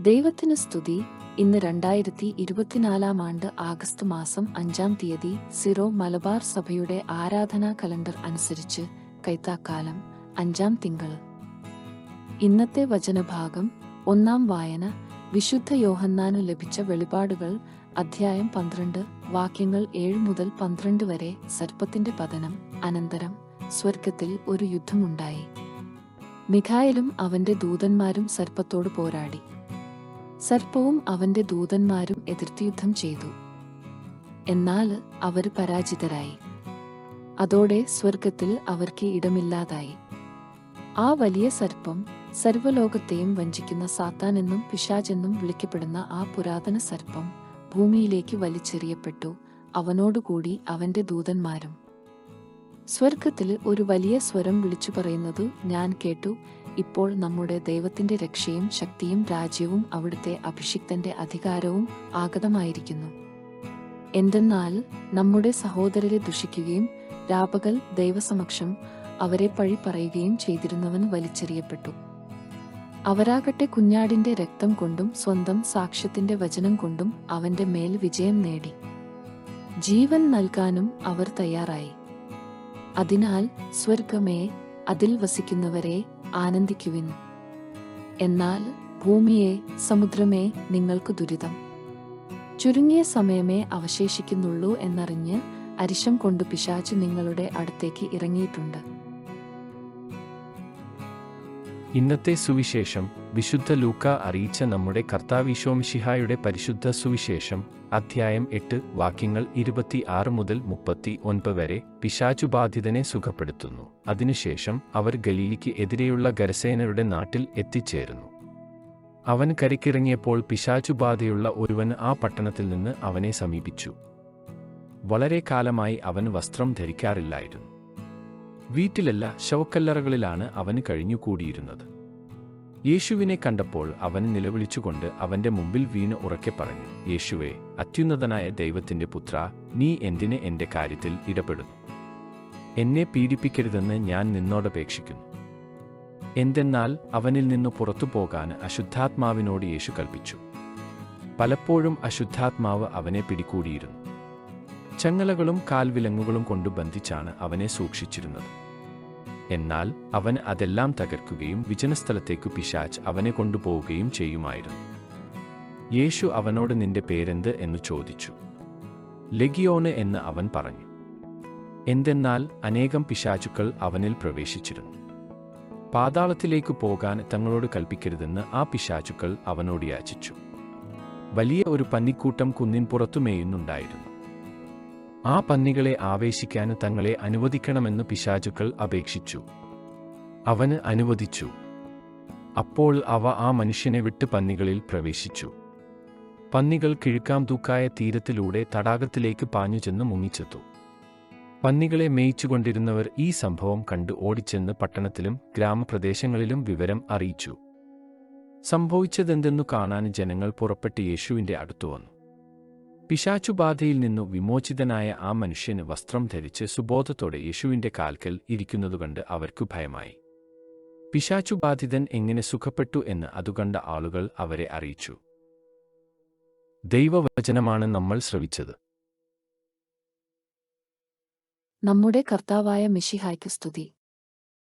ദൈവത്തിന് സ്തുതി. ഇന്ന് 2024 ആഗസ്റ്റ് മാസം 5 സിറോ മലബാർ സഭയുടെ ആരാധനാ കലണ്ടർ അനുസരിച്ച് കൈത്താക്കാലം 5 തിങ്കൾ. ഇന്നത്തെ വചനഭാഗം. 1 വായന. വിശുദ്ധ യോഹന്നാനു ലഭിച്ച വെളിപാടുകൾ, അധ്യായം 12, വാക്യങ്ങൾ 7 മുതൽ 12 വരെ. സർപ്പത്തിന്റെ പതനം. അനന്തരം സ്വർഗത്തിൽ ഒരു യുദ്ധമുണ്ടായി. മിഖായേലും അവന്റെ ദൂതന്മാരും സർപ്പത്തോട് പോരാടി. സർപ്പവും അവന്റെ ദൂതന്മാരും എതിർത്ത് യുദ്ധം ചെയ്തു. എന്നാൽ അവർ പരാജിതരായി. അതോടെ സ്വർഗത്തിൽ അവർക്ക് ഇടമില്ലാതായി. ആ വലിയ സർപ്പം, സർവ്വലോകത്തെയും വഞ്ചിക്കുന്ന സാത്താൻ എന്നും പിശാചെന്നും വിളിക്കപ്പെടുന്ന ആ പുരാതന സർപ്പം ഭൂമിയിലേക്ക് വലിച്ചെറിയപ്പെട്ടു, അവനോടുകൂടി അവന്റെ ദൂതന്മാരും. സ്വർഗത്തിൽ ഒരു വലിയ സ്വരം വിളിച്ചു പറയുന്നത് ഞാൻ കേട്ടു, ഇപ്പോൾ നമ്മുടെ ദൈവത്തിന്റെ രക്ഷയും ശക്തിയും രാജ്യവും അവിടുത്തെ അഭിഷിക്തന്റെ അധികാരവും ആഗതമായിരിക്കുന്നു. എന്തെന്നാൽ നമ്മുടെ സഹോദരരെ ദുഷിക്കുകയും രാപകൽ ദൈവസമക്ഷം അവരെ പഴി പറയുകയും ചെയ്തിരുന്നവൻ വലിച്ചെറിയപ്പെട്ടു. അവരാകട്ടെ കുഞ്ഞാടിന്റെ രക്തം കൊണ്ടും സ്വന്തം സാക്ഷ്യത്തിന്റെ വചനം കൊണ്ടും അവന്റെ മേൽ വിജയം നേടി. ജീവൻ നൽകാനും അവർ തയ്യാറായി. അതിനാൽ സ്വർഗമേ, അതിൽ വസിക്കുന്നവരെ, ആനന്ദിക്കുവിൻ. എന്നാൽ ഭൂമിയെ, സമുദ്രമേ, നിങ്ങൾക്ക് ദുരിതം. ചുരുങ്ങിയ സമയമേ അവശേഷിക്കുന്നുള്ളൂ എന്നറിഞ്ഞ് അരിശം കൊണ്ട് പിശാച് നിങ്ങളുടെ അടുത്തേക്ക് ഇറങ്ങിയിട്ടുണ്ട്. ഇന്നത്തെ സുവിശേഷം വിശുദ്ധ ലൂക്ക അറിയിച്ച നമ്മുടെ കർത്താവീശോമിശിഹായുടെ പരിശുദ്ധ സുവിശേഷം, അധ്യായം 8, വാക്യങ്ങൾ 26 മുതൽ 39 വരെ. പിശാചുബാധിതനെ സുഖപ്പെടുത്തുന്നു. അതിനുശേഷം അവർ ഗലീലിക്ക് എതിരെയുള്ള ഗരസേനരുടെ നാട്ടിൽ എത്തിച്ചേരുന്നു. അവൻ കരയ്ക്കിറങ്ങിയപ്പോൾ പിശാചുബാധയുള്ള ഒരുവൻ ആ പട്ടണത്തിൽ നിന്ന് അവനെ സമീപിച്ചു. വളരെ കാലമായി അവൻ വസ്ത്രം ധരിക്കാറില്ലായിരുന്നു. വീട്ടിലല്ല, ശവക്കല്ലറകളിലാണ് അവന് കഴിഞ്ഞുകൂടിയിരുന്നത്. യേശുവിനെ കണ്ടപ്പോൾ അവൻ നിലവിളിച്ചുകൊണ്ട് അവന്റെ മുമ്പിൽ വീണ് ഉറക്കെ പറഞ്ഞു, യേശുവേ, അത്യുന്നതനായ ദൈവത്തിന്റെ പുത്ര, നീ എന്തിന് എന്റെ കാര്യത്തിൽ ഇടപെടുന്നു? എന്നെ പീഡിപ്പിക്കരുതെന്ന് ഞാൻ നിന്നോടപേക്ഷിക്കുന്നു. എന്തെന്നാൽ അവനിൽ നിന്നു പുറത്തു പോകാൻ അശുദ്ധാത്മാവിനോട് യേശു കൽപ്പിച്ചു. പലപ്പോഴും അശുദ്ധാത്മാവ് അവനെ പിടികൂടിയിരുന്നു. ചങ്ങലകളും കാൽവിലങ്ങുകളും കൊണ്ട് ബന്ധിച്ചാണ് അവനെ സൂക്ഷിച്ചിരുന്നത്. എന്നാൽ അവൻ അതെല്ലാം തകർക്കുകയും വിജനസ്ഥലത്തേക്കു പിശാച് അവനെ കൊണ്ടുപോവുകയും ചെയ്യുമായിരുന്നു. യേശു അവനോട് നിന്റെ പേരെന്ത് എന്ന് ചോദിച്ചു. ലെഗിയോന് എന്ന് അവൻ പറഞ്ഞു. എന്തെന്നാൽ അനേകം പിശാചുക്കൾ അവനിൽ പ്രവേശിച്ചിരുന്നു. പാതാളത്തിലേക്കു പോകാൻ തങ്ങളോട് കൽപ്പിക്കരുതെന്ന് ആ പിശാചുക്കൾ അവനോട് യാചിച്ചു. വലിയ ഒരു പന്നിക്കൂട്ടം കുന്നിൻ പുറത്തു മേയുന്നുണ്ടായിരുന്നു. ആ പന്നികളെ ആവേശിക്കാൻ തങ്ങളെ അനുവദിക്കണമെന്ന് പിശാചുക്കൾ അപേക്ഷിച്ചു. അവന് അനുവദിച്ചു. അപ്പോൾ അവ ആ മനുഷ്യനെ വിട്ട് പന്നികളിൽ പ്രവേശിച്ചു. പന്നികൾ കിഴുക്കാംതൂക്കായ തീരത്തിലൂടെ തടാകത്തിലേക്ക് പാഞ്ഞുചെന്ന് മുങ്ങിച്ചെത്തു. പന്നികളെ മേയിച്ചുകൊണ്ടിരുന്നവർ ഈ സംഭവം കണ്ട് ഓടിച്ചെന്ന് പട്ടണത്തിലും ഗ്രാമപ്രദേശങ്ങളിലും വിവരം അറിയിച്ചു. സംഭവിച്ചതെന്തെന്നു കാണാൻ ജനങ്ങൾ പുറപ്പെട്ട് യേശുവിന്റെ അടുത്തു വന്നു. പിശാചുബാധയിൽ നിന്നു വിമോചിതനായ ആ മനുഷ്യന് വസ്ത്രം ധരിച്ച് സുബോധത്തോടെ യേശുവിന്റെ കാൽക്കൽ ഇരിക്കുന്നതുകണ്ട് അവർക്കു ഭയമായി. പിശാചുബാധിതൻ എങ്ങനെ സുഖപ്പെട്ടു എന്ന് അതുകണ്ട ആളുകൾ അവരെ അറിയിച്ചു. ദൈവവചനമാണ് നമ്മൾ ശ്രവിച്ചത്. നമ്മുടെ കർത്താവായ മിശിഹായ്ക്ക് സ്തുതി.